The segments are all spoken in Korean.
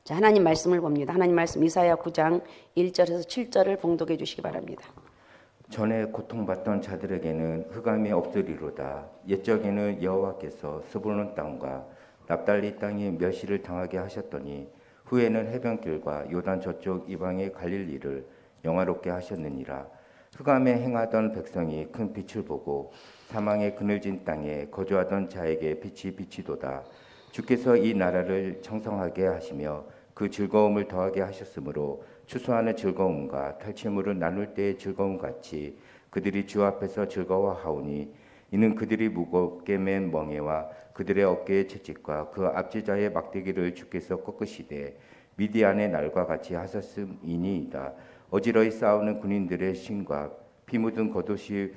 자, 하나님 말씀을 봅니다. 하나님 말씀 이사야 9장 1절에서 7절을 봉독해 주시기 바랍니다. 전에 고통받던 자들에게는 흑암이 없으리로다. 옛적에는 여호와께서 스불론 땅과 납달리 땅이 멸시를 당하게 하셨더니 후에는 해변길과 요단 저쪽 이방의 갈릴리를 영화롭게 하셨느니라. 흑암에 행하던 백성이 큰 빛을 보고 사망의 그늘진 땅에 거주하던 자에게 빛이 비치도다. 주께서 이 나라를 청성하게 하시며 그 즐거움을 더하게 하셨으므로 추수하는 즐거움과 탈취물을 나눌 때의 즐거움 같이 그들이 주 앞에서 즐거워하오니 이는 그들이 무겁게 맨 멍에와 그들의 어깨의 채찍과 그 압제자의 막대기를 주께서 꺾으시되 미디안의 날과 같이 하셨음이니이다. 어지러이 싸우는 군인들의 신과 피 묻은 겉옷이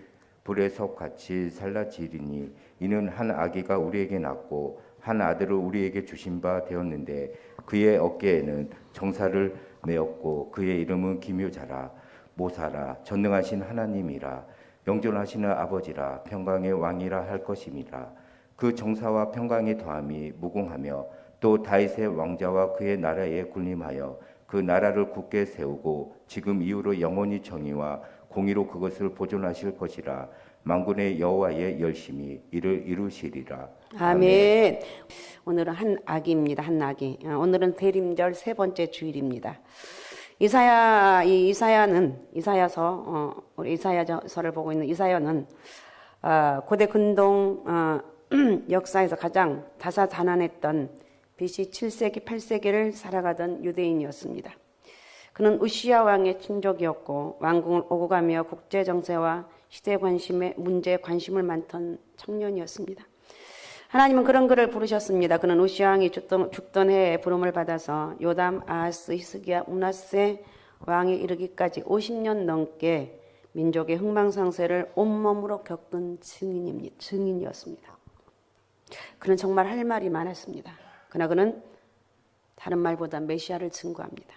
불의 섭같이 살라지리니 이는 한 아기가 우리에게 낳고 한 아들을 우리에게 주신 바 되었는데 그의 어깨에는 정사를 메었고 그의 이름은 기묘자라 모사라 전능하신 하나님이라 영존하시는 아버지라 평강의 왕이라 할 것임이라. 그 정사와 평강의 더함이 무궁하며 또 다윗의 왕자와 그의 나라에 군림하여 그 나라를 굳게 세우고 지금 이후로 영원히 정의와 공의로 그것을 보존하실 것이라. 만군의 여호와의 열심히 이를 이루시리라. 아멘. 오늘은 한 아기입니다. 한 아기. 오늘은 대림절 세 번째 주일입니다. 우리 이사야서를 보고 있는 이사야는 고대 근동 역사에서 가장 다사다난했던 BC 7세기 8세기를 살아가던 유대인이었습니다. 그는 우시야 왕의 친족이었고 왕궁을 오고 가며 국제 정세와 시대 문제에 관심을 많던 청년이었습니다. 하나님은 그런 그를 부르셨습니다. 그는 우시야 왕이 죽던 해에 부름을 받아서 요담, 아하스, 히스기야, 므낫세 왕에 이르기까지 50년 넘게 민족의 흥망성쇠를 온몸으로 겪은 증인이었습니다. 그는 정말 할 말이 많았습니다. 그러나 그는 다른 말보다 메시아를 증거합니다.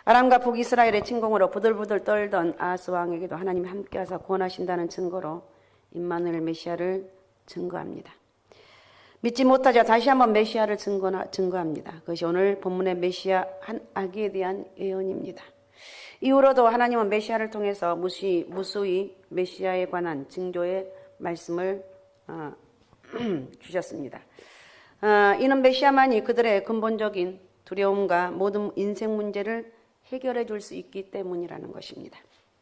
아람과 북이스라엘의 침공으로 부들부들 떨던 아하스 왕에게도 하나님이 함께하사 구원하신다는 증거로 임마누엘 메시아를 증거합니다. 믿지 못하자 다시 한번 메시아를 증거합니다. 그것이 오늘 본문의 메시아 한 아기에 대한 예언입니다. 이후로도 하나님은 메시아를 통해서 무수히 메시아에 관한 징조의 말씀을 주셨습니다. 이는 메시아만이 그들의 근본적인 두려움과 모든 인생 문제를 해결해 줄 수 있기 때문이라는 것입니다.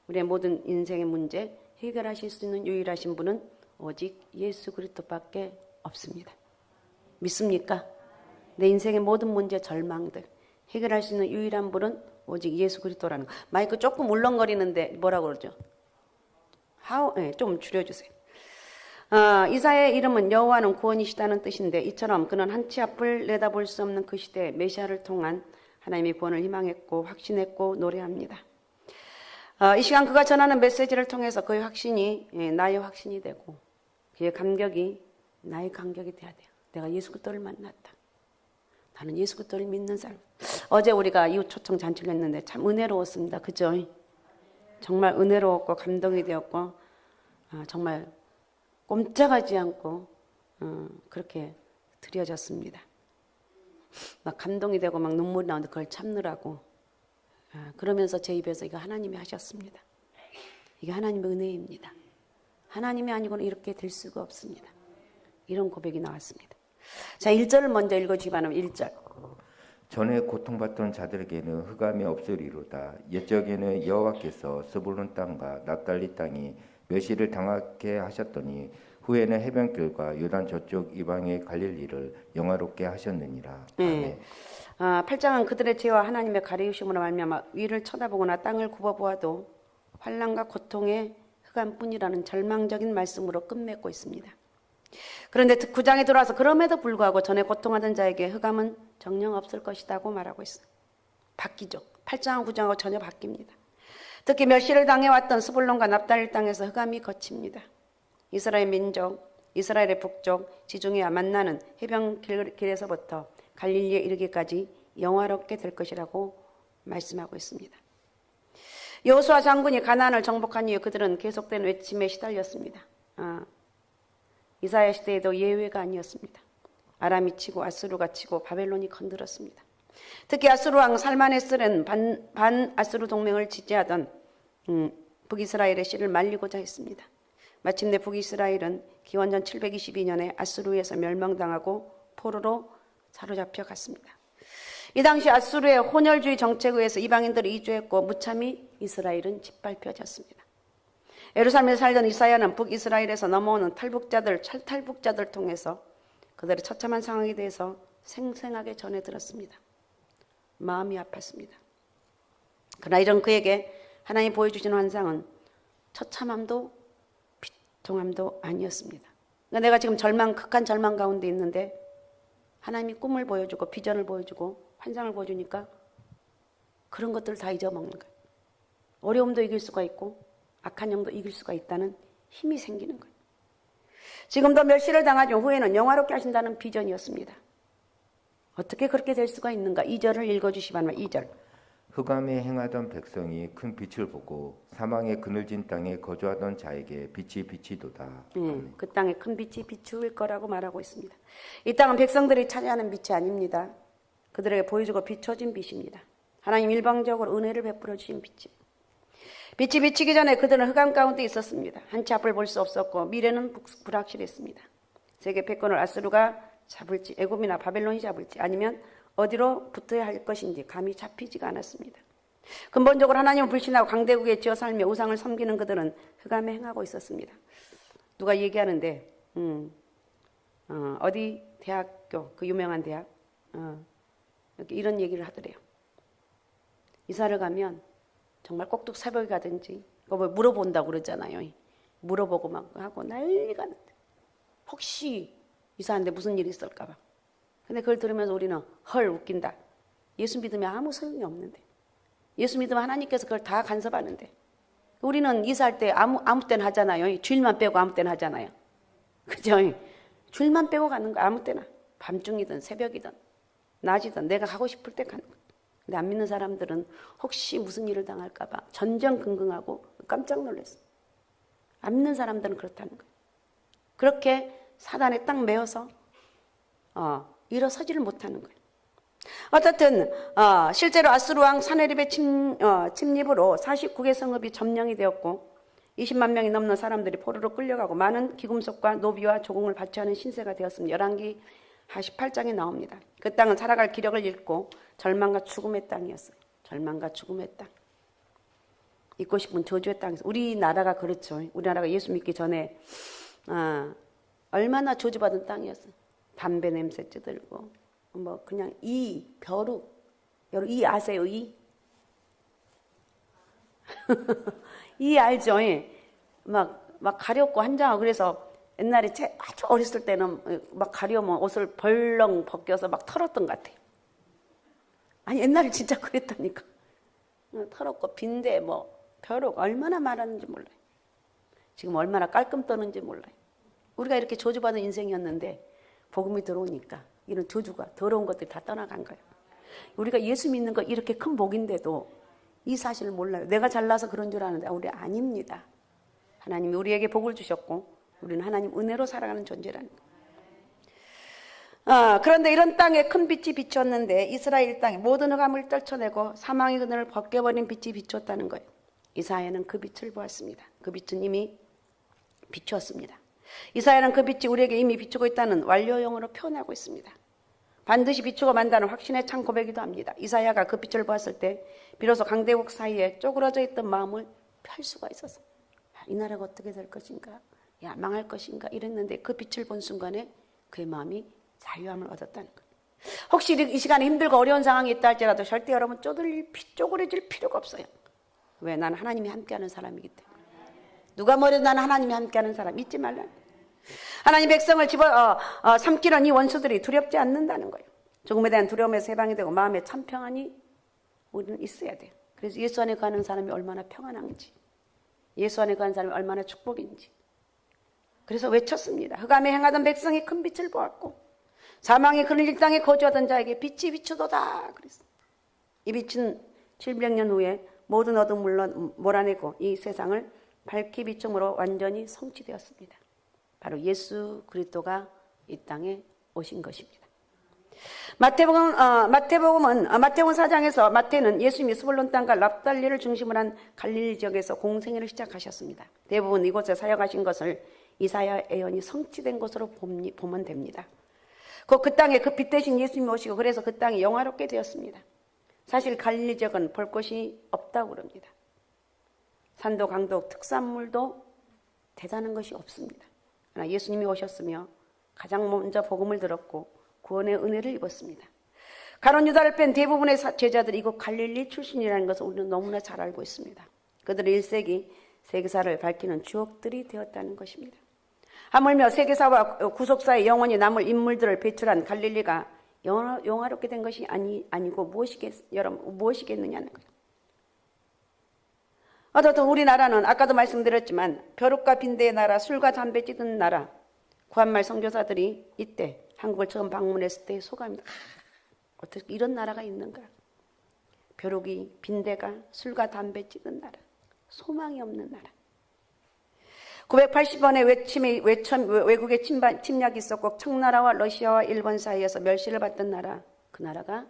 우리의 모든 인생의 문제 해결하실 수 있는 유일하신 분은 오직 예수 그리스도밖에 없습니다. 믿습니까? 내 인생의 모든 문제, 절망들 해결할 수 있는 유일한 분은 오직 예수 그리스도라는 거. 마이크 조금 울렁거리는데 뭐라고 그러죠? 좀 줄여주세요. 이사야의 이름은 여호와는 구원이시다는 뜻인데 이처럼 그는 한치 앞을 내다볼 수 없는 그 시대에 메시아를 통한 하나님의 구원을 희망했고 확신했고 노래합니다. 이 시간 그가 전하는 메시지를 통해서 그의 확신이 나의 확신이 되고 그의 감격이 나의 감격이 돼야 돼요. 내가 예수 그리스도를 만났다. 나는 예수 그리스도를 믿는 사람. 어제 우리가 이웃 초청 잔치를 했는데 참 은혜로웠습니다. 그죠? 정말 은혜로웠고 감동이 되었고 정말 꼼짝하지 않고 그렇게 드려졌습니다. 막 감동이 되고 막 눈물이 나오는데 그걸 참느라고 그러면서 제 입에서 이거 하나님이 하셨습니다. 이게 하나님의 은혜입니다. 하나님이 아니고는 이렇게 될 수가 없습니다. 이런 고백이 나왔습니다. 자, 1절을 먼저 읽어주기 바랍니다. 1절. 전에 고통받던 자들에게는 흑암이 없으리로다. 옛적에는 여호와께서 스불론 땅과 납달리 땅이 멸시를 당하게 하셨더니 후에는 해변길과 요단 저쪽 이방의 갈릴리를 영화롭게 하셨느니라. 네. 8장은 그들의 죄와 하나님의 가리우심으로 말미암아 위를 쳐다보거나 땅을 굽어보아도 환난과 고통의 흑암뿐이라는 절망적인 말씀으로 끝맺고 있습니다. 그런데 9장에 들어와서 그럼에도 불구하고 전에 고통하던 자에게 흑암은 정녕 없을 것이라고 말하고 있어요. 바뀌죠. 8장과 9장하고 전혀 바뀝니다. 특히 멸시를 당해왔던 스불론과 납달리 땅에서 흑암이 거칩니다. 이스라엘 민족, 이스라엘의 북쪽, 지중해와 만나는 해변길에서부터 갈릴리에 이르기까지 영화롭게 될 것이라고 말씀하고 있습니다. 여호수아 장군이 가나안을 정복한 이후 그들은 계속된 외침에 시달렸습니다. 이사야 시대에도 예외가 아니었습니다. 아람이 치고 아수르가 치고 바벨론이 건드렸습니다. 특히 아수르 왕 살마네스는 반 아수르 동맹을 지지하던 북이스라엘의 씨를 말리고자 했습니다. 마침내 북이스라엘은 기원전 722년에 아수르에서 멸망당하고 포로로 사로잡혀 갔습니다. 이 당시 아수르의 혼혈주의 정책에 의해서 이방인들이 이주했고 무참히 이스라엘은 짓밟혀졌습니다. 예루살렘에 살던 이사야는 북이스라엘에서 넘어오는 탈북자들 통해서 그들의 처참한 상황에 대해서 생생하게 전해 들었습니다. 마음이 아팠습니다. 그러나 이런 그에게 하나님 보여주신 환상은 처참함도 비통함도 아니었습니다. 그러니까 내가 지금 극한 절망 가운데 있는데 하나님이 꿈을 보여주고 비전을 보여주고 환상을 보여주니까 그런 것들을 다 잊어먹는 거예요. 어려움도 이길 수가 있고 악한 영도 이길 수가 있다는 힘이 생기는 거예요. 지금도 멸시를 당하죠. 후에는 영화롭게 하신다는 비전이었습니다. 어떻게 그렇게 될 수가 있는가? 2절을 읽어주시기 바랍니다. 2절. 흑암에 행하던 백성이 큰 빛을 보고 사망의 그늘진 땅에 거주하던 자에게 빛이 비치도다. 그 땅에 큰 빛이 비추일 거라고 말하고 있습니다. 이 땅은 백성들이 차지하는 빛이 아닙니다. 그들에게 보여주고 비춰진 빛입니다. 하나님 일방적으로 은혜를 베풀어 주신 빛이. 빛이 비치기 전에 그들은 흑암 가운데 있었습니다. 한치 앞을 볼 수 없었고 미래는 불확실했습니다. 세계 패권을 아수르가 잡을지 애굽이나 바벨론이 잡을지 아니면 어디로 붙어야 할 것인지 감이 잡히지가 않았습니다. 근본적으로 하나님을 불신하고 강대국에 지어 살며 우상을 섬기는 그들은 흑암에 행하고 있었습니다. 누가 얘기하는데 어디 대학교 그 유명한 대학 이렇게 이런 얘기를 하더래요. 이사를 가면 정말 꼭두 새벽에 가든지 그거 물어본다고 그러잖아요. 물어보고 막 하고 난리가 나는데 혹시 이사하는데 무슨 일이 있을까 봐. 근데 그걸 들으면서 우리는 헐 웃긴다. 예수 믿으면 아무 소용이 없는데 예수 믿으면 하나님께서 그걸 다 간섭하는데 우리는 이사할 때 아무 때나 하잖아요. 주일만 빼고 아무 때나 하잖아요. 그죠? 주일만 빼고 가는 거 아무 때나 밤중이든 새벽이든 낮이든 내가 가고 싶을 때 가는 거예요. 근데 안 믿는 사람들은 혹시 무슨 일을 당할까 봐 전전긍긍하고 깜짝 놀랐어요. 안 믿는 사람들은 그렇다는 거예요. 그렇게 사단에 딱 매여서 일어서지를 못하는 거예요. 어쨌든 실제로 아수르 왕 사네립의 침입으로 49개 성읍이 점령이 되었고 20만 명이 넘는 사람들이 포로로 끌려가고 많은 기금속과 노비와 조공을 바치하는 신세가 되었습니다. 열왕기 48장에 나옵니다. 그 땅은 살아갈 기력을 잃고 절망과 죽음의 땅이었어요. 절망과 죽음의 땅. 잊고 싶은 저주의 땅에서 우리나라가 그렇죠. 우리나라가 예수 믿기 전에 얼마나 저주받은 땅이었어요. 담배 냄새 찌들고 뭐 그냥 벼룩 여러분 이 아세요? 이 알죠? 막 가렵고 한장하고 그래서 옛날에 아주 어렸을 때는 막 가려면 옷을 벌렁 벗겨서 막 털었던 것 같아요. 아니 옛날에 진짜 그랬다니까. 털었고 빈대 뭐 벼룩 얼마나 많았는지 몰라요. 지금 얼마나 깔끔 떠는지 몰라요. 우리가 이렇게 저주받은 인생이었는데 복음이 들어오니까 이런 저주가 더러운 것들이 다 떠나간 거예요. 우리가 예수 믿는 거 이렇게 큰 복인데도 이 사실을 몰라요. 내가 잘나서 그런 줄 아는데 우리 아닙니다. 하나님이 우리에게 복을 주셨고 우리는 하나님 은혜로 살아가는 존재라는 거예요. 그런데 이런 땅에 큰 빛이 비쳤는데 이스라엘 땅에 모든 흑암을 떨쳐내고 사망의 그늘을 벗겨버린 빛이 비쳤다는 거예요. 이사야는 그 빛을 보았습니다. 그 빛은 이미 비추었습니다. 이사야는 그 빛이 우리에게 이미 비추고 있다는 완료형으로 표현하고 있습니다. 반드시 비추고 만다는 확신의 찬 고백이기도 합니다. 이사야가 그 빛을 보았을 때 비로소 강대국 사이에 쪼그라져 있던 마음을 펼 수가 있었어. 이 나라가 어떻게 될 것인가? 야 망할 것인가? 이랬는데 그 빛을 본 순간에 그의 마음이 자유함을 얻었다는 거예요. 혹시 이 시간에 힘들고 어려운 상황이 있다 할지라도 절대 여러분 쪼그려질 필요가 없어요. 왜? 나는 하나님이 함께하는 사람이기 때문에. 누가 뭐래도 나는 하나님이 함께하는 사람 잊지 말라. 하나님 백성을 삼키는 이 원수들이 두렵지 않는다는 거예요. 조금에 대한 두려움에서 해방이 되고 마음에 참 평안이 우리는 있어야 돼요. 그래서 예수 안에 가는 사람이 얼마나 평안한지, 예수 안에 가는 사람이 얼마나 축복인지. 그래서 외쳤습니다. 흑암에 행하던 백성이 큰 빛을 보았고 사망의 그늘 땅에 거주하던 자에게 빛이 비추도다. 그랬어요. 이 빛은 700년 후에 모든 어둠을 몰아내고 이 세상을 밝히 비춤으로 완전히 성취되었습니다. 바로 예수 그리스도가 이 땅에 오신 것입니다. 마태복음 4장에서 마태는 예수님이 스불론 땅과 납달리를 중심으로 한 갈릴리 지역에서 공생애를 시작하셨습니다. 대부분 이곳에 사역하신 것을 이사야 예언이 성취된 것으로 보면 됩니다. 그 땅에 그 빛 대신 예수님이 오시고 그래서 그 땅이 영화롭게 되었습니다. 사실 갈릴리 지역은 볼 곳이 없다고 그럽니다. 산도 강도 특산물도 대단한 것이 없습니다. 그러나 예수님이 오셨으며 가장 먼저 복음을 들었고 구원의 은혜를 입었습니다. 가룟 유다를 뺀 대부분의 제자들이 이곳 갈릴리 출신이라는 것을 우리는 너무나 잘 알고 있습니다. 그들의 1세기 세계사를 밝히는 추억들이 되었다는 것입니다. 하물며 세계사와 구속사의 영원히 남을 인물들을 배출한 갈릴리가 영화롭게 된 것이 아니고 무엇이겠느냐는 거예요. 어쨌든 우리나라는 아까도 말씀드렸지만 벼룩과 빈대의 나라, 술과 담배 찌든 나라, 구한말 선교사들이 이때 한국을 처음 방문했을 때의 소감이 어떻게 이런 나라가 있는가. 벼룩이 빈대가 술과 담배 찌든 나라, 소망이 없는 나라. 980원의 외국의 침략이 있었고 청나라와 러시아와 일본 사이에서 멸시를 받던 나라, 그 나라가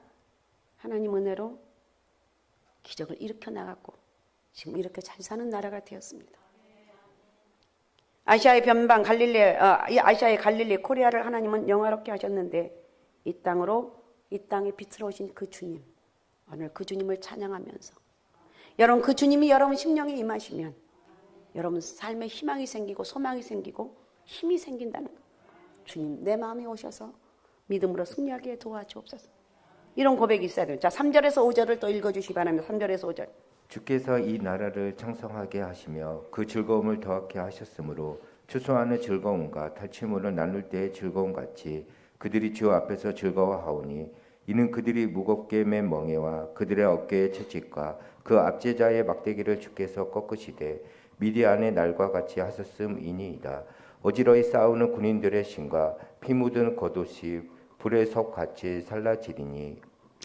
하나님 은혜로 기적을 일으켜 나갔고 지금 이렇게 잘 사는 나라가 되었습니다. 아시아의 변방 아시아의 갈릴리 코리아를 하나님은 영화롭게 하셨는데 이 땅에 빛으로 오신 그 주님, 오늘 그 주님을 찬양하면서 여러분 그 주님이 여러분 심령에 임하시면 여러분 삶에 희망이 생기고 소망이 생기고 힘이 생긴다는 것. 주님 내 마음에 오셔서 믿음으로 승리하게 도와주옵소서. 이런 고백이 있어야 돼요. 자, 3절에서 5절을 또 읽어주시기 바랍니다. 3절에서 5절. 주께서 이 나라를 창성하게 하시며 그 즐거움을 더하게 하셨으므로 추수하는 즐거움과 탈취물을 나눌 때의 즐거움 같이 그들이 주 앞에서 즐거워하오니 이는 그들이 무겁게 맨 멍에와 그들의 어깨의 채찍과 그 압제자의 막대기를 주께서 꺾으시되 미디안의 날과 같이 하셨음이니이다. 어지러이 싸우는 군인들의 신과 피 묻은 겉옷이 불의 섭같이 살라지리니.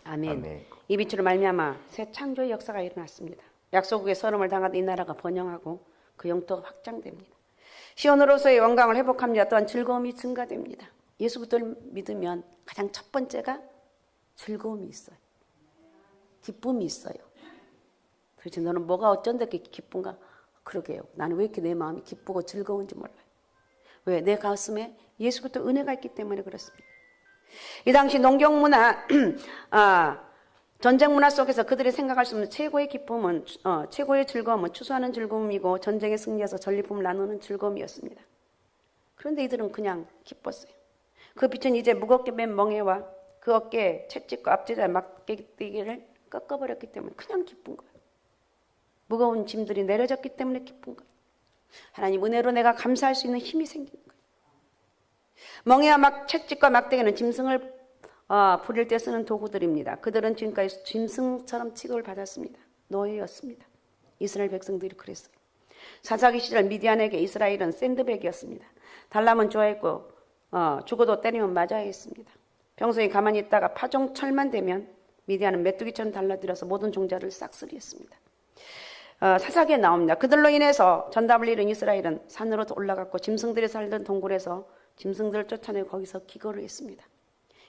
아멘. 아멘. 이 빛으로 말미암아 새 창조의 역사가 일어났습니다. 약소국의 서름을 당하던 이 나라가 번영하고 그 영토가 확장됩니다. 시온으로서의 영광을 회복합니다. 또한 즐거움이 증가됩니다. 예수부터를 믿으면 가장 첫 번째가 즐거움이 있어요. 기쁨이 있어요. 그렇지 너는 뭐가 어쩐데 이렇게 기쁜가? 그러게요. 나는 왜 이렇게 내 마음이 기쁘고 즐거운지 몰라요. 왜? 내 가슴에 예수부터 은혜가 있기 때문에 그렇습니다. 이 당시 농경 문화, 전쟁 문화 속에서 그들이 생각할 수 없는 최고의 기쁨은, 최고의 즐거움은 추수하는 즐거움이고 전쟁에 승리해서 전리품을 나누는 즐거움이었습니다. 그런데 이들은 그냥 기뻤어요. 그 빛은 이제 무겁게 맨 멍에와 그 어깨에 채찍과 압제자의 막대기를 꺾어버렸기 때문에 그냥 기쁜 거예요. 무거운 짐들이 내려졌기 때문에 기쁜 거예요. 하나님 은혜로 내가 감사할 수 있는 힘이 생기는 거예요. 멍에와 채찍과 막대기는 짐승을 부릴 때 쓰는 도구들입니다. 그들은 지금까지 짐승처럼 취급을 받았습니다. 노예였습니다. 이스라엘 백성들이 그랬어요. 사사기 시절 미디안에게 이스라엘은 샌드백이었습니다. 달라면 좋아했고 죽어도 때리면 맞아야 했습니다. 평소에 가만히 있다가 파종철만 되면 미디안은 메뚜기처럼 달라들어서 모든 종자를 싹쓸이했습니다. 사사기에 나옵니다. 그들로 인해서 전답을 잃은 이스라엘은 산으로 올라갔고 짐승들이 살던 동굴에서 짐승들을 쫓아내고 거기서 기거를 했습니다.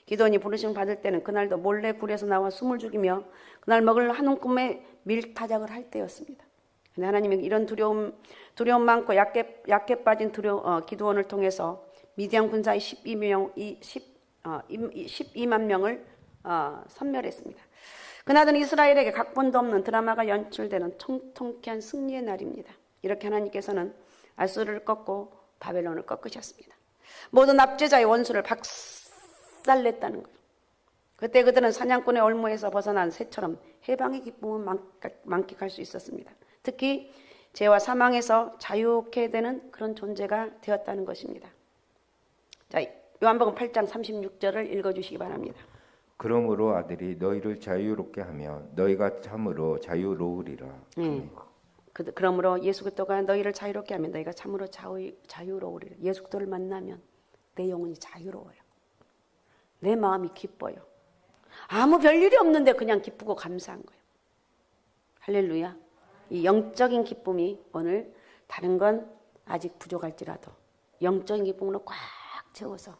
기도원이 부르심 받을 때는 그날도 몰래 굴에서 나와 숨을 죽이며 그날 먹을 한 움큼의 밀타작을 할 때였습니다. 근데 하나님이 이런 두려움 많고 약해 빠진 기도원을 통해서 미디안 군사의 12만 명을 섬멸했습니다. 그날은 이스라엘에게 각본도 없는 드라마가 연출되는 통쾌한 승리의 날입니다. 이렇게 하나님께서는 아수르를 꺾고 바벨론을 꺾으셨습니다. 모든 압제자의 원수를 박살냈다는 거예요. 그때 그들은 사냥꾼의 올무에서 벗어난 새처럼 해방의 기쁨을 만끽할 수 있었습니다. 특히 죄와 사망에서 자유케 되는 그런 존재가 되었다는 것입니다. 자, 요한복음 8장 36절을 읽어주시기 바랍니다. 그러므로 아들이 너희를 자유롭게 하면 너희가 참으로 자유로우리라. 그러므로 예수 그리스도가 너희를 자유롭게 하면 너희가 참으로 자유로우리라. 예수 그리스도를 만나면 내 영혼이 자유로워요. 내 마음이 기뻐요. 아무 별일이 없는데 그냥 기쁘고 감사한 거예요. 할렐루야. 이 영적인 기쁨이 오늘 다른 건 아직 부족할지라도 영적인 기쁨으로 꽉 채워서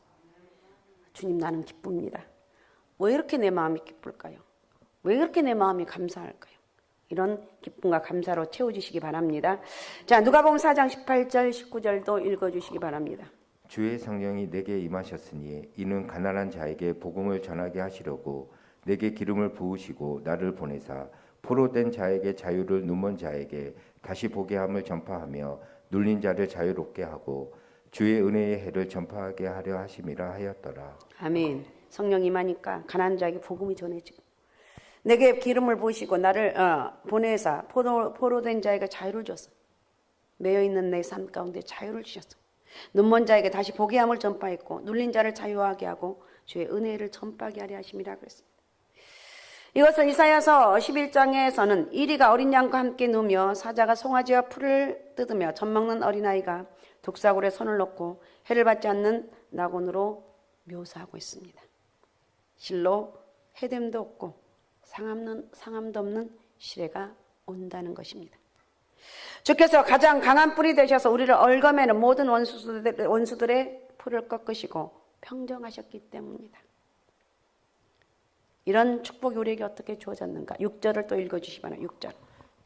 주님 나는 기쁩니다. 왜 이렇게 내 마음이 기쁠까요? 왜 그렇게 내 마음이 감사할까요? 이런 기쁨과 감사로 채워주시기 바랍니다. 자, 누가복음 4장 18절 19절도 읽어주시기 바랍니다. 주의 성령이 내게 임하셨으니 이는 가난한 자에게 복음을 전하게 하시려고 내게 기름을 부으시고 나를 보내사 포로된 자에게 자유를, 눈먼 자에게 다시 보게 함을 전파하며 눌린 자를 자유롭게 하고 주의 은혜의 해를 전파하게 하려 하심이라 하였더라. 아멘. 성령 임하니까 가난한 자에게 복음이 전해지고 내게 기름을 부으시고 나를 보내사 포로된 자에게 자유를 줬어. 매여있는 내 삶 가운데 자유를 주셨어. 눈먼 자에게 다시 보게 함을 전파했고 눌린 자를 자유하게 하고 주의 은혜를 전파하게 하려 하심이라 그랬습니다. 이것을 이사야서 11장에서는 이리가 어린 양과 함께 누우며 사자가 송아지와 풀을 뜯으며 젖먹는 어린아이가 독사굴에 손을 놓고 해를 받지 않는 낙원으로 묘사하고 있습니다. 실로 해됨도 없고 상함도 없는 시래가 온다는 것입니다. 주께서 가장 강한 뿔이 되셔서 우리를 얽어매는 모든 원수들의 풀을 꺾으시고 평정하셨기 때문입니다. 이런 축복이 우리에게 어떻게 주어졌는가? 6절을 또 읽어주시기 바랍니다. 6절.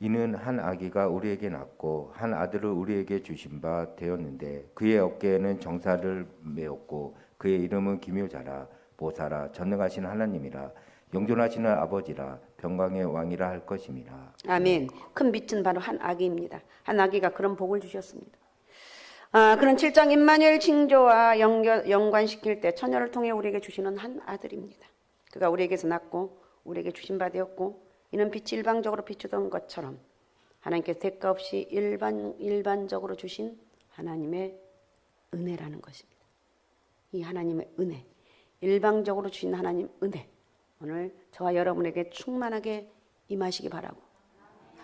이는 한 아기가 우리에게 낳고 한 아들을 우리에게 주신 바 되었는데 그의 어깨에는 정사를 메었고 그의 이름은 기묘자라 보사라 전능하신 하나님이라 영존하시는 아버지라 평강의 왕이라 할 것임이라. 아멘. 큰 빛은 바로 한 아기입니다. 한 아기가 그런 복을 주셨습니다. 그런 7장 임마누엘 징조와 연관시킬 때 처녀를 통해 우리에게 주시는 한 아들입니다. 그가 우리에게서 낳고 우리에게 주신 바 되었고 이는 빛이 일방적으로 비추던 것처럼 하나님께서 대가 없이 일반적으로 주신 하나님의 은혜라는 것입니다. 이 하나님의 은혜, 일방적으로 주신 하나님 은혜, 오늘 저와 여러분에게 충만하게 임하시기 바라고,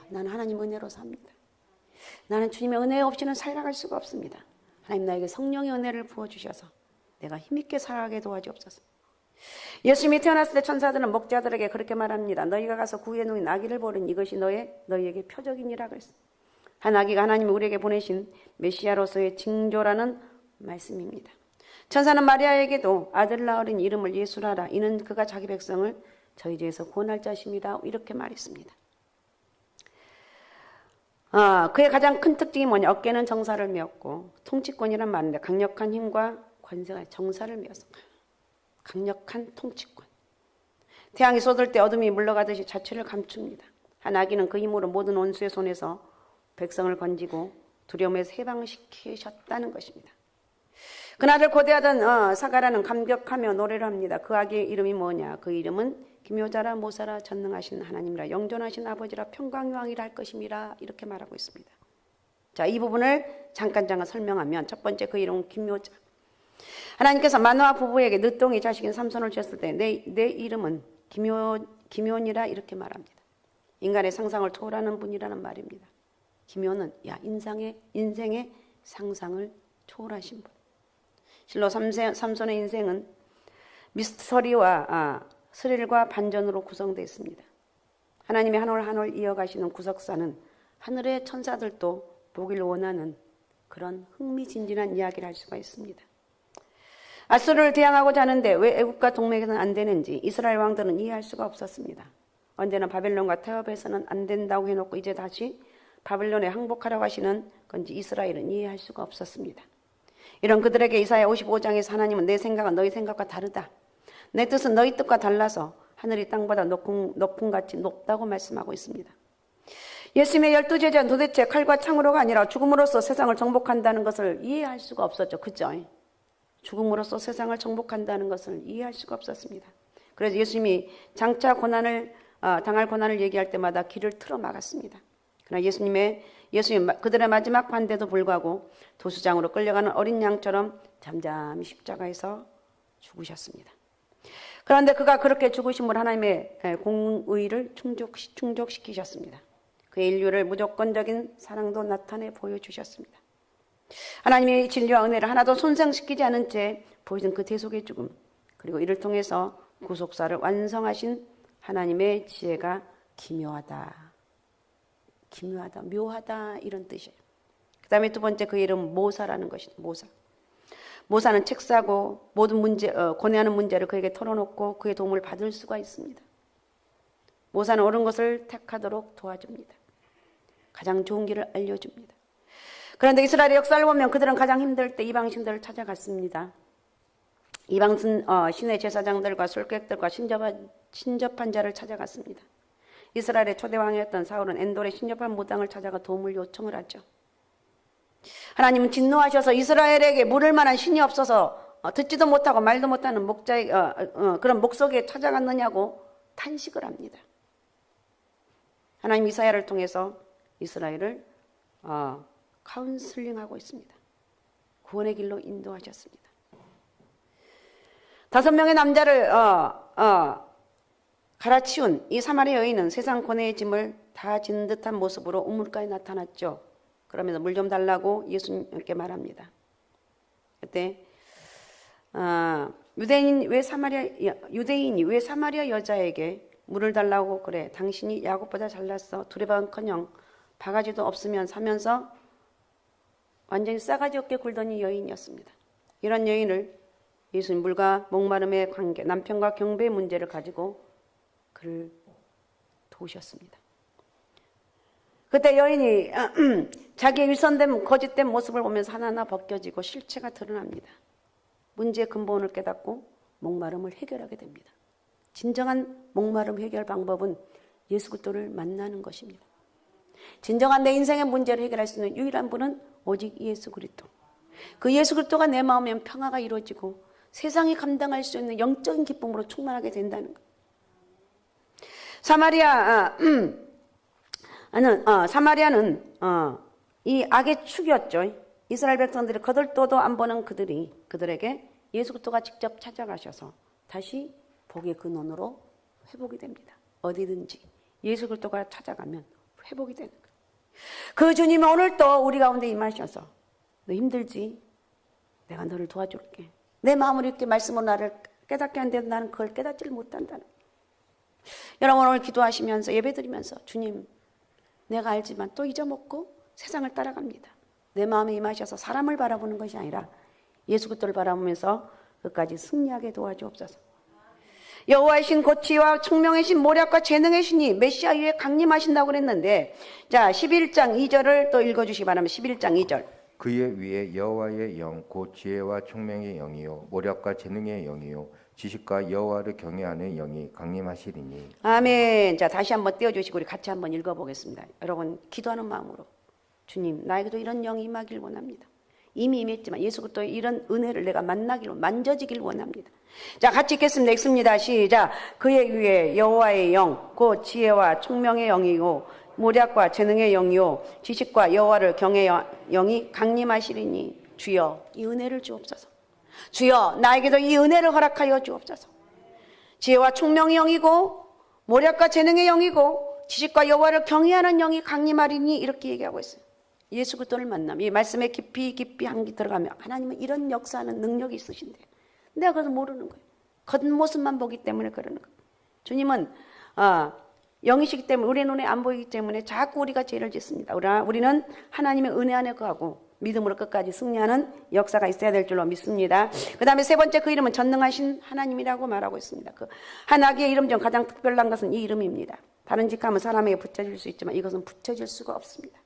나는 하나님 은혜로 삽니다. 나는 주님의 은혜 없이는 살아갈 수가 없습니다. 하나님 나에게 성령의 은혜를 부어주셔서 내가 힘있게 살아가게 도와주옵소서. 예수님이 태어났을 때 천사들은 목자들에게 그렇게 말합니다. 너희가 가서 구유에 누인 아기를 보르니 이것이 너희에게 표적이니라 그랬습니다. 한 아기가 하나님이 우리에게 보내신 메시아로서의 징조라는 말씀입니다. 천사는 마리아에게도 아들 낳으린 이름을 예수라라. 이는 그가 자기 백성을 저희 죄에서 구원할 자심이라 이렇게 말했습니다. 그의 가장 큰 특징이 뭐냐? 어깨는 정사를 메었고 통치권이란 말인데 강력한 힘과 권세가 정사를 메어서 강력한 통치권. 태양이 쏟을 때 어둠이 물러가듯이 자취를 감춥니다. 한 아기는 그 힘으로 모든 원수의 손에서 백성을 건지고 두려움에서 해방시키셨다는 것입니다. 그날을 고대하던 사가라는 감격하며 노래를 합니다. 그 아기의 이름이 뭐냐? 그 이름은 기묘자라 모사라 전능하신 하나님이라 영존하신 아버지라 평강의 왕이라 할 것임이라 이렇게 말하고 있습니다. 자, 이 부분을 잠깐 설명하면 첫 번째 그 이름은 기묘자. 하나님께서 마노아 부부에게 늦둥이 자식인 삼손을 주셨을 때 내 이름은 기묘니라 이렇게 말합니다. 인간의 상상을 초월하는 분이라는 말입니다. 기묘는 인생의 상상을 초월하신 분. 실로 삼손의 인생은 미스터리와 스릴과 반전으로 구성되어 있습니다. 하나님이 한 올 한 올 이어가시는 구석사는 하늘의 천사들도 보기를 원하는 그런 흥미진진한 이야기를 할 수가 있습니다. 아수르를 대항하고자 하는데 왜 애국과 동맹에서는 안 되는지 이스라엘 왕들은 이해할 수가 없었습니다. 언제나 바벨론과 타협해서는 안 된다고 해놓고 이제 다시 바벨론에 항복하려고 하시는 건지 이스라엘은 이해할 수가 없었습니다. 이런 그들에게 이사야 55장에서 하나님은 내 생각은 너희 생각과 다르다. 내 뜻은 너희 뜻과 달라서 하늘이 땅보다 높음같이 높다고 말씀하고 있습니다. 예수님의 12제자는 도대체 칼과 창으로가 아니라 죽음으로써 세상을 정복한다는 것을 이해할 수가 없었죠. 그죠? 죽음으로써 세상을 정복한다는 것을 이해할 수가 없었습니다. 그래서 예수님이 장차 당할 고난을 얘기할 때마다 길을 틀어 막았습니다. 그러나 예수님 그들의 마지막 반대도 불구하고 도수장으로 끌려가는 어린 양처럼 잠잠히 십자가에서 죽으셨습니다. 그런데 그가 그렇게 죽으심으로 하나님의 공의를 충족시키셨습니다. 그의 인류를 무조건적인 사랑도 나타내 보여주셨습니다. 하나님의 진리와 은혜를 하나도 손상시키지 않은 채 보여준 그 대속의 죽음, 그리고 이를 통해서 구속사를 완성하신 하나님의 지혜가 기묘하다, 묘하다 이런 뜻이에요. 그 다음에 두 번째 그 이름 모사라는 것이죠. 모사는 책 사고 모든 문제, 고뇌하는 문제를 그에게 털어놓고 그의 도움을 받을 수가 있습니다. 모사는 옳은 것을 택하도록 도와줍니다. 가장 좋은 길을 알려줍니다. 그런데 이스라엘의 역사를 보면 그들은 가장 힘들 때 이방신들을 찾아갔습니다. 신의 제사장들과 술객들과 신접한 자를 찾아갔습니다. 이스라엘의 초대 왕이었던 사울은 엔돌의 신접한 무당을 찾아가 도움을 요청을 하죠. 하나님은 진노하셔서 이스라엘에게 물을 만한 신이 없어서 듣지도 못하고 말도 못하는 그런 목석에 찾아갔느냐고 탄식을 합니다. 하나님 이사야를 통해서 이스라엘을 카운슬링하고 있습니다. 구원의 길로 인도하셨습니다. 5명의 남자를 갈아치운 이 사마리아 여인은 세상 고뇌의 짐을 다 지는 듯한 모습으로 우물가에 나타났죠. 그러면서 물 좀 달라고 예수님께 말합니다. 그때 유대인이 왜 사마리아 여자에게 물을 달라고 그래? 당신이 야곱보다 잘났어. 두레방커녕 바가지도 없으면 사면서 완전히 싸가지 없게 굴던 이 여인이었습니다. 이런 여인을 예수님 물과 목마름의 관계, 남편과 경배의 문제를 가지고 그를 도우셨습니다. 그때 여인이 자기의 위선된 거짓된 모습을 보면서 하나하나 벗겨지고 실체가 드러납니다. 문제의 근본을 깨닫고 목마름을 해결하게 됩니다. 진정한 목마름 해결 방법은 예수 그리스도를 만나는 것입니다. 진정한 내 인생의 문제를 해결할 수 있는 유일한 분은 오직 예수 그리스도. 그 예수 그리스도가 내 마음에 평화가 이루어지고 세상이 감당할 수 있는 영적인 기쁨으로 충만하게 된다는 것. 사마리아는 이 악의 축이었죠. 이스라엘 백성들이 거들떠도 안 보는 그들에게 예수 그리스도가 직접 찾아가셔서 다시 복의 근원으로 회복이 됩니다. 어디든지 예수 그리스도가 찾아가면 회복이 되는 거예요. 그 주님은 오늘 또 우리 가운데 임하셔서 너 힘들지? 내가 너를 도와줄게. 내 마음을 이렇게 말씀으로 나를 깨닫게 하는데 나는 그걸 깨닫지를 못한다는 거예요. 여러분 오늘 기도하시면서 예배드리면서 주님 내가 알지만 또 잊어먹고 세상을 따라갑니다. 내 마음에 임하셔서 사람을 바라보는 것이 아니라 예수 그리스도를 바라보면서 끝까지 승리하게 도와주옵소서. 여호와의 신 곧 지혜와 총명의 신 모략과 재능의 신이 메시아 위에 강림하신다고 그랬는데 자 11장 2절을 또 읽어주시기 바랍니다. 11장 2절 그의 위에 여호와의 영 곧 지혜와 총명의 영이요 모략과 재능의 영이요 지식과 여호와를 경외하는 영이 강림하시리니. 아멘. 자 다시 한번 띄워주시고 우리 같이 한번 읽어보겠습니다. 여러분 기도하는 마음으로 주님 나에게도 이런 영이 임하길 원합니다. 이미 임했지만 예수 그리스도의 이런 은혜를 내가 만져지길 원합니다. 자 같이 읽겠습니다. 읽습니다. 시작. 그의 위에 여호와의 영 곧 지혜와 총명의 영이요 모략과 재능의 영이요 지식과 여호와를 경외하는 영이 강림하시리니. 주여 이 은혜를 주옵소서. 주여 나에게도 이 은혜를 허락하여 주옵소서. 지혜와 총명의 영이고 모략과 재능의 영이고 지식과 여호와를 경외하는 영이 강림하리니 이렇게 얘기하고 있어요. 예수 그리스도를 만나면 이 말씀에 깊이 한기 들어가면 하나님은 이런 역사하는 능력이 있으신데요. 내가 그것을 모르는 거예요. 겉모습만 보기 때문에 그러는 거예요. 주님은 영이시기 때문에 우리 눈에 안 보이기 때문에 자꾸 우리가 죄를 짓습니다. 우리는 하나님의 은혜 안에 거하고 믿음으로 끝까지 승리하는 역사가 있어야 될 줄로 믿습니다. 그 다음에 세 번째 그 이름은 전능하신 하나님이라고 말하고 있습니다. 그 하나님의 이름 중 가장 특별한 것은 이 이름입니다. 다른 직함은 사람에게 붙여질 수 있지만 이것은 붙여질 수가 없습니다.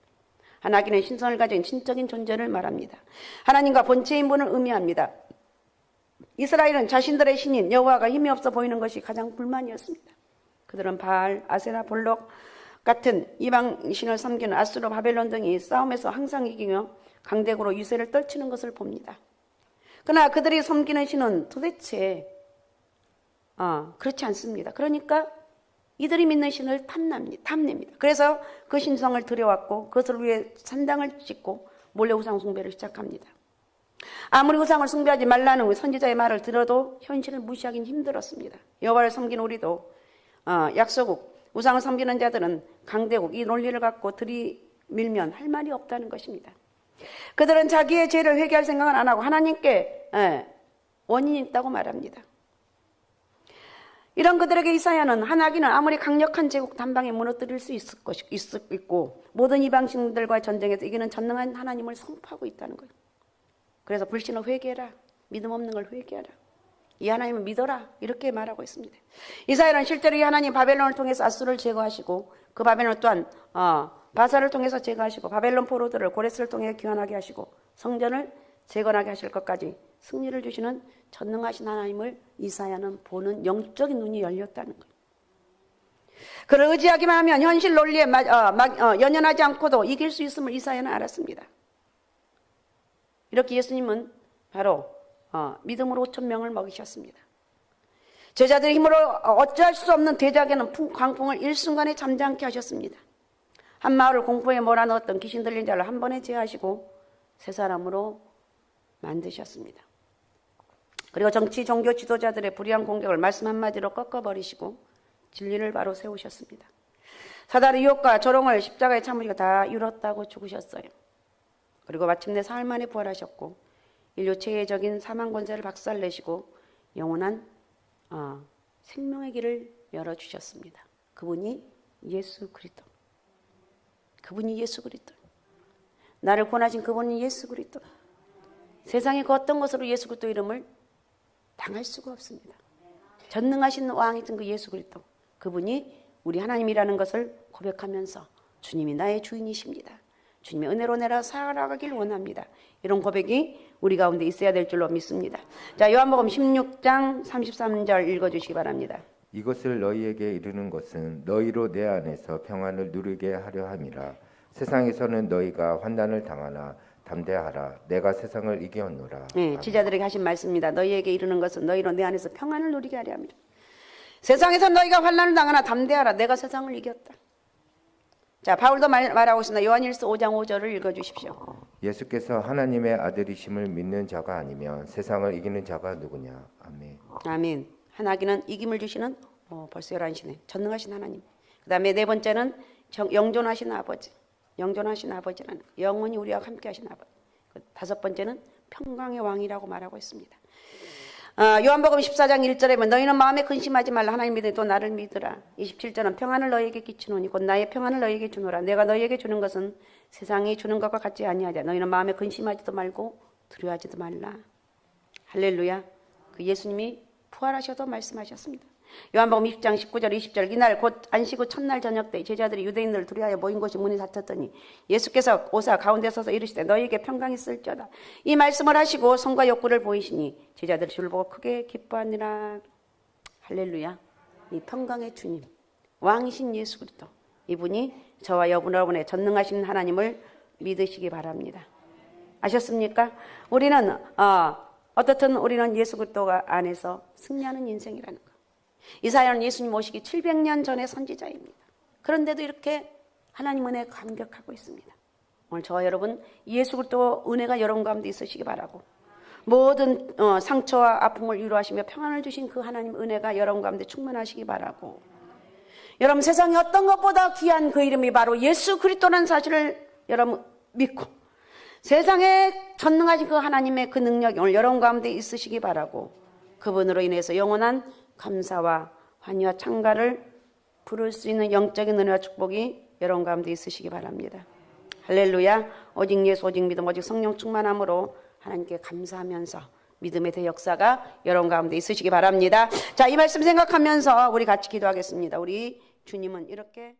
하나님은 신성을 가진 신적인 존재를 말합니다. 하나님과 본체인 분을 의미합니다. 이스라엘은 자신들의 신인 여호와가 힘이 없어 보이는 것이 가장 불만이었습니다. 그들은 바알, 아세라, 볼록 같은 이방 신을 섬기는 아수르, 바벨론 등이 싸움에서 항상 이기며 강대국으로 유세를 떨치는 것을 봅니다. 그러나 그들이 섬기는 신은 도대체 그렇지 않습니다. 그러니까 이들이 믿는 신을 탐냅니다. 그래서 그 신성을 들여왔고 그것을 위해 산당을 짓고 몰래 우상 숭배를 시작합니다. 아무리 우상을 숭배하지 말라는 선지자의 말을 들어도 현실을 무시하기는 힘들었습니다. 여호와를 섬기는 우리도 약소국, 우상을 섬기는 자들은 강대국 이 논리를 갖고 들이밀면 할 말이 없다는 것입니다. 그들은 자기의 죄를 회개할 생각은 안 하고 하나님께 원인이 있다고 말합니다. 이런 그들에게 이사야는 하나님은 아무리 강력한 제국 단방에 무너뜨릴 수 있고 모든 이방신들과의 전쟁에서 이기는 전능한 하나님을 선포하고 있다는 거예요. 그래서 불신을 회개해라. 믿음 없는 걸 회개하라. 이 하나님을 믿어라. 이렇게 말하고 있습니다. 이사야는 실제로 이 하나님 바벨론을 통해서 아수를 제거하시고 그 바벨론 또한 바사를 통해서 제거하시고 바벨론 포로들을 고레스를 통해 귀환하게 하시고 성전을 재건하게 하실 것까지 승리를 주시는 전능하신 하나님을 이사야는 보는 영적인 눈이 열렸다는 거예요. 그를 의지하기만 하면 현실 논리에 연연하지 않고도 이길 수 있음을 이사야는 알았습니다. 이렇게 예수님은 바로 믿음으로 5,000명을 먹이셨습니다. 제자들의 힘으로 어찌할 수 없는 대작에는 광풍을 일순간에 잠잠케 하셨습니다. 한 마을을 공포에 몰아넣었던 귀신 들린 자를 한 번에 제하시고 새 사람으로 만드셨습니다. 그리고 정치 종교 지도자들의 불의한 공격을 말씀 한마디로 꺾어버리시고 진리를 바로 세우셨습니다. 사단의 유혹과 조롱을 십자가에 참으시고 다 이뤘다고 죽으셨어요. 그리고 마침내 사흘 만에 부활하셨고 인류 최애적인 사망 권세를 박살내시고 영원한 생명의 길을 열어주셨습니다. 그분이 예수 그리스도. 그분이 예수 그리스도. 나를 권하신 그분이 예수 그리스도. 세상에 그 어떤 것으로 예수 그리스도 이름을 당할 수가 없습니다. 전능하신 왕이신 그 예수 그리스도. 그분이 우리 하나님이라는 것을 고백하면서 주님이 나의 주인이십니다. 주님의 은혜로 내가 살아가길 원합니다. 이런 고백이 우리 가운데 있어야 될 줄로 믿습니다. 자, 요한복음 16장 33절 읽어주시기 바랍니다. 이것을 너희에게 이르는 것은 너희로 내 안에서 평안을 누리게 하려 함이라. 세상에서는 너희가 환난을 당하나 담대하라. 내가 세상을 이겼노라. 네, 지자들에게 하신 말씀입니다. 너희에게 이르는 것은 너희로 내 안에서 평안을 누리게 하려 함이라. 세상에서 너희가 환난을 당하나 담대하라. 내가 세상을 이겼다. 자, 바울도 말하고 있습니다. 요한일서 5장 5절을 읽어주십시오. 예수께서 하나님의 아들이심을 믿는 자가 아니면 세상을 이기는 자가 누구냐. 아멘. 아멘. 하나님은 이김을 주시는 벌써 11시네. 전능하신 하나님. 그 다음에 네 번째는 영존하신 아버지. 영존하신 아버지라는 영원히 우리와 함께 하신 아버지. 다섯 번째는 평강의 왕이라고 말하고 있습니다. 요한복음 14장 1절에 보면 너희는 마음에 근심하지 말라. 하나님 믿으니 또 나를 믿으라. 27절은 평안을 너희에게 끼치노니 곧 나의 평안을 너희에게 주노라. 내가 너희에게 주는 것은 세상이 주는 것과 같지 아니하자. 너희는 마음에 근심하지도 말고 두려워하지도 말라. 할렐루야. 그 예수님이 부활하셔도 말씀하셨습니다. 요한복음 20장 19절 20절 이날 곧 안식 후 첫날 저녁 때 제자들이 유대인들을 두려워하여 모인 곳이 문이 닫혔더니 예수께서 오사 가운데 서서 이르시되 너희에게 평강이 있을지어다. 이 말씀을 하시고 손과 욕구를 보이시니 제자들이 주를 보고 크게 기뻐하니라. 할렐루야. 이 평강의 주님 왕이신 예수 그리스도 이분이 저와 여러분의 전능하신 하나님을 믿으시기 바랍니다. 아셨습니까? 우리는 어떻든 우리는 예수 그리스도 안에서 승리하는 인생이라는 것. 이사야는 예수님 오시기 700년 전의 선지자입니다. 그런데도 이렇게 하나님 은혜에 감격하고 있습니다. 오늘 저와 여러분 예수 그리스도 은혜가 여러분 가운데 있으시기 바라고 모든 상처와 아픔을 위로하시며 평안을 주신 그 하나님 은혜가 여러분 가운데 충만하시기 바라고 여러분 세상에 어떤 것보다 귀한 그 이름이 바로 예수 그리스도라는 사실을 여러분 믿고 세상에 전능하신 그 하나님의 그 능력이 오늘 여러분 가운데 있으시기 바라고 그분으로 인해서 영원한 감사와 환희와 찬가를 부를 수 있는 영적인 은혜와 축복이 여러분 가운데 있으시기 바랍니다. 할렐루야. 오직 예수 오직 믿음 오직 성령 충만함으로 하나님께 감사하면서 믿음의 대역사가 여러분 가운데 있으시기 바랍니다. 자, 이 말씀 생각하면서 우리 같이 기도하겠습니다. 우리 주님은 이렇게